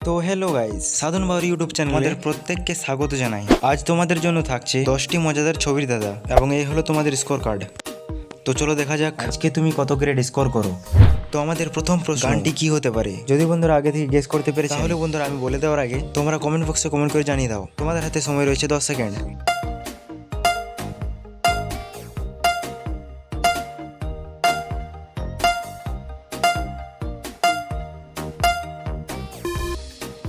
তো hello guys, সাধন Bauri YouTube চ্যানেলে আমাদের প্রত্যেককে স্বাগত জানাই। আজ তোমাদের জন্য থাকছে 10টি মজাদার ছবির দাদা এবং এই হলো তোমাদের স্কোর কার্ড। তো চলো দেখা যাক আজকে তুমি কত গ্রেড স্কোর করো। তো আমাদের প্রথম প্রশ্ন, গানটি কি হতে পারে? যদি বন্ধুরা আগে থেকে গেস করতে পেরেছে তাহলে বন্ধুরা আমি বলে দেওয়ার আগে তোমরা কমেন্ট বক্সে কমেন্ট করে জানিয়ে দাও। তোমাদের হাতে সময় রয়েছে 10 সেকেন্ড।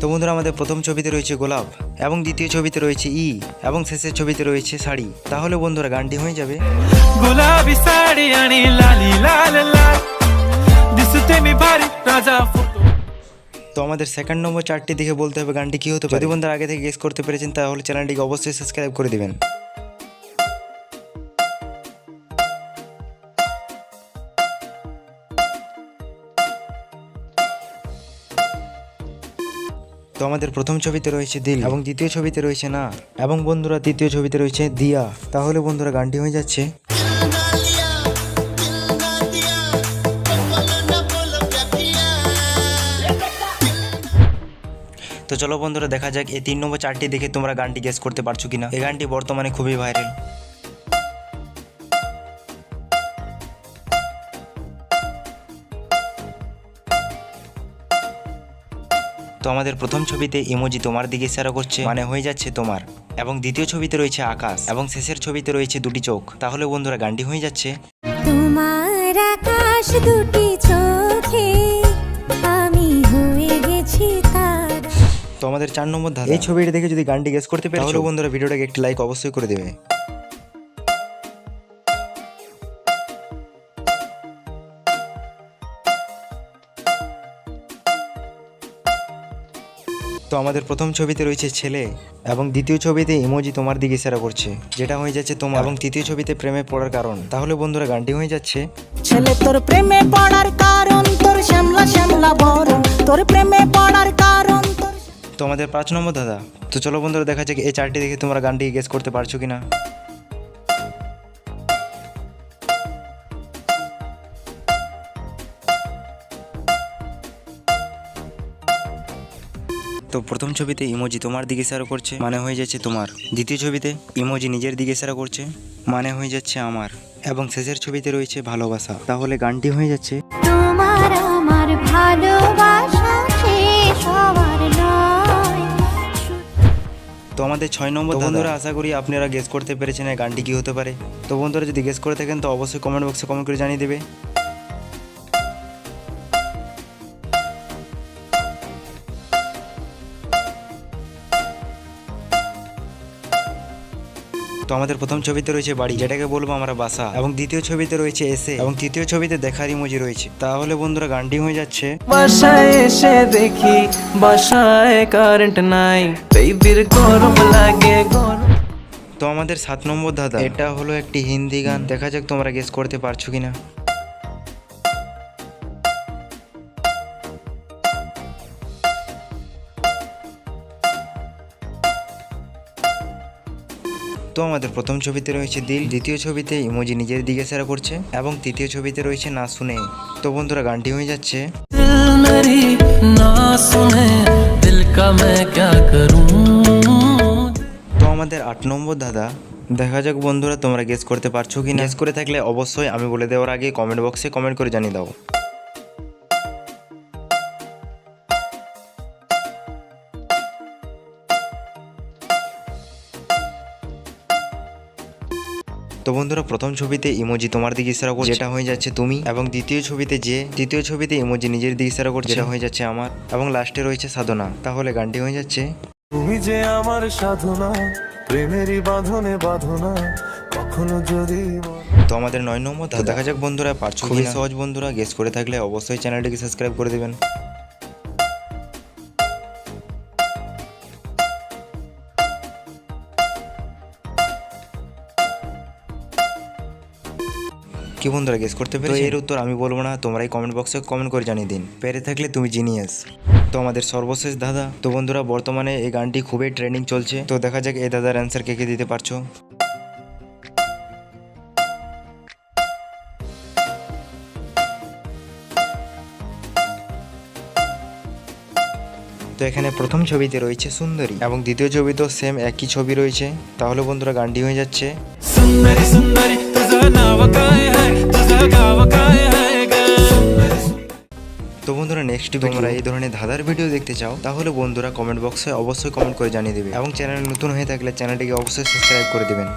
তো বন্ধুরা আমাদের প্রথম ছবিতে রয়েছে গোলাপ এবং দ্বিতীয় ছবিতে রয়েছে এবং শেষের ছবিতে রয়েছে শাড়ি। তাহলে বন্ধুরা গানটি হয়ে যাবে गुलाबी साडी आणि लाली लाल लाल दिसते मी भारी राजा फोटो। তো আমাদের সেকেন্ড নম্বর চারটি দেখে বলতে হবে গানটি কি হতে পারে। যদি বন্ধুরা আগে থেকে গেস করতে পেরেছেন তাহলে চ্যানেলটিকে অবশ্যই সাবস্ক্রাইব করে দিবেন। তো আমাদের প্রথম ছবিতে রয়েছে দিল এবং দ্বিতীয় ছবিতে রয়েছে না এবং বন্ধুরা তৃতীয় ছবিতে রয়েছে দিয়া। তাহলে বন্ধুরা গানটি হয়ে যাচ্ছে তো চলো বন্ধুরা দেখা যাক এই 3 নম্বর চারটি দেখে তোমরা গানটি গেস করতে পারছো কিনা। এই গানটি বর্তমানে খুবই ভাইরাল। তো আমাদের প্রথম ছবিতে ইমোজি তোমার দিকে ইশারা করছে, মানে হয়ে যাচ্ছে তোমার। এবং দ্বিতীয় ছবিতে রয়েছে আকাশ এবং শেষের ছবিতে রয়েছে দুটি চোখ। তাহলে বন্ধুরা গানটি হয়ে যাচ্ছে তোমার আকাশ দুটি চোখে আমি হয়ে গেছি তার। তো আমাদের 4 নম্বর ধাঁধা, এই ছবিটা দেখে যদি গানটি গেস করতে পারো তাহলে বন্ধুরা ভিডিওটাকে একটি লাইক অবশ্যই করে দেবে। তো আমাদের প্রথম ছবিতে রয়েছে ছেলে এবং দ্বিতীয় ছবিতে ইমোজি তোমার দিকে ইশারা করছে, যেটা হয়ে যাচ্ছে তোমার। এবং তৃতীয় ছবিতে প্রেমে পড়ার কারণ। তাহলে বন্ধুরা গানটি হয়ে যাচ্ছে ছেলে তোর প্রেমে পড়ার কারণ তোর শ্যামলা শ্যামলা বরণ তোর প্রেমে পড়ার কারণ তোর। তো আমাদের 5 নম্বর দাদা। তো চলো বন্ধুরা দেখা যাক এই চারটি দেখে তোমরা গানটি গেস করতে পারছো কিনা। তো প্রথম ছবিতে ইমোজি তোমার দিকে ইশারা করছে, মানে হয়ে যাচ্ছে তোমার। দ্বিতীয় ছবিতে ইমোজি নিজের দিকে ইশারা করছে, মানে হয়ে যাচ্ছে আমার। এবং শেষের ছবিতে রয়েছে ভালোবাসা। তাহলে গানটি হয়ে যাচ্ছে তোমার আমার ভালোবাসা শেষ হওয়ার নয়। তো আমাদের 6 নম্বর বন্ধুরা, আশা করি আপনারা গেস করতে পেরেছেন এই গানটি কি হতে পারে। তো বন্ধুরা যদি গেস করে থাকেন তো অবশ্যই কমেন্ট বক্সে কমেন্ট করে জানিয়ে দেবে। তো আমাদের প্রথম ছবিতে রয়েছে বাড়ি, যেটাকে বলবো আমরা বাসা। এবং দ্বিতীয় ছবিতে রয়েছে এসে এবং তৃতীয় ছবিতে দেখার ইমোজি রয়েছে। তাহলে বন্ধুরা গানটি হয়ে যাচ্ছে বাসায় এসে দেখি বাসায় কারেন্ট নাই বেবির গরম লাগে গরম। তো আমাদের 7 নম্বর দাদা, এটা হলো একটি হিন্দি গান। দেখা যাক তোমরা গেস করতে পারছো কিনা। তো আমাদের প্রথম ছবিতে রয়েছে দিল, দ্বিতীয় ছবিতে ইমোজি নিজের দিকে ইশারা করছে এবং তৃতীয় ছবিতে রয়েছে না শুনে। তো বন্ধুরা গানটি হয়ে যাচ্ছে दिल मेरी ना सुने दिल का मैं क्या करूं। তো আমাদের 8 নম্বর দাদা। দেখা যাক বন্ধুরা তোমরা গেস করতে পারছো কি না। গেস করে থাকলে অবশ্যই আমি বলে দেওয়ার আগে কমেন্ট বক্সে কমেন্ট করে জানিয়ে দাও। তো বন্ধুরা প্রথম ছবিতে ইমোজি তোমার দিকে ইশারা করছে, যেটা হয়ে যাচ্ছে তুমি। এবং দ্বিতীয় ছবিতে যে, তৃতীয় ছবিতে ইমোজি নিজের দিকে ইশারা করছে, যেটা হয়ে যাচ্ছে আমার। এবং লাস্টে রয়েছে সাধনা। তাহলে গানটি হয়ে যাচ্ছে তুমি যে আমার সাধনা প্রেমেরই বাঁধনে বাঁধনা কখনো যদি তো আমাদের 9 নম্বর দাদা। দেখা যাক বন্ধুরা পারছো খুবই সহজ বন্ধুরা, গেস করে থাকলে অবশ্যই চ্যানেলটিকে সাবস্ক্রাইব করে দেবেন। কি বন্ধুরা গেস করতে পেরেছো? এর উত্তর আমি বলবো না, তোমরাই কমেন্ট বক্সে কমেন্ট করে জানিয়ে দিন। পেরে থাকলে তুমি জিনিয়াস। তো আমাদের সর্বশেষ দাদা। তো বন্ধুরা বর্তমানে এই গানটি খুবই ট্রেন্ডিং চলছে। তো দেখা যাক এই দাদার অ্যান্সার কে কে দিতে পারছো। তো তো এখানে প্রথম ছবিতে রয়েছে সুন্দরী এবং দ্বিতীয় ছবিতেও সেম একই ছবি রয়েছে। তাহলে বন্ধুরা গানটি হয়ে যাচ্ছে सुंदरी सुंदरी तुझं नाव काय आहे तुझं गाव काय आहे ग তো বন্ধুরা নেক্সট তোমরা এই ধরনের ধাঁধার ভিডিও দেখতে চাও তাহলে বন্ধুরা কমেন্ট বক্সে অবশ্যই কমেন্ট করে জানিয়ে দেবে এবং চ্যানেল নতুন হয়ে থাকলে চ্যানেলটিকে অবশ্যই সাবস্ক্রাইব করে দেবেন।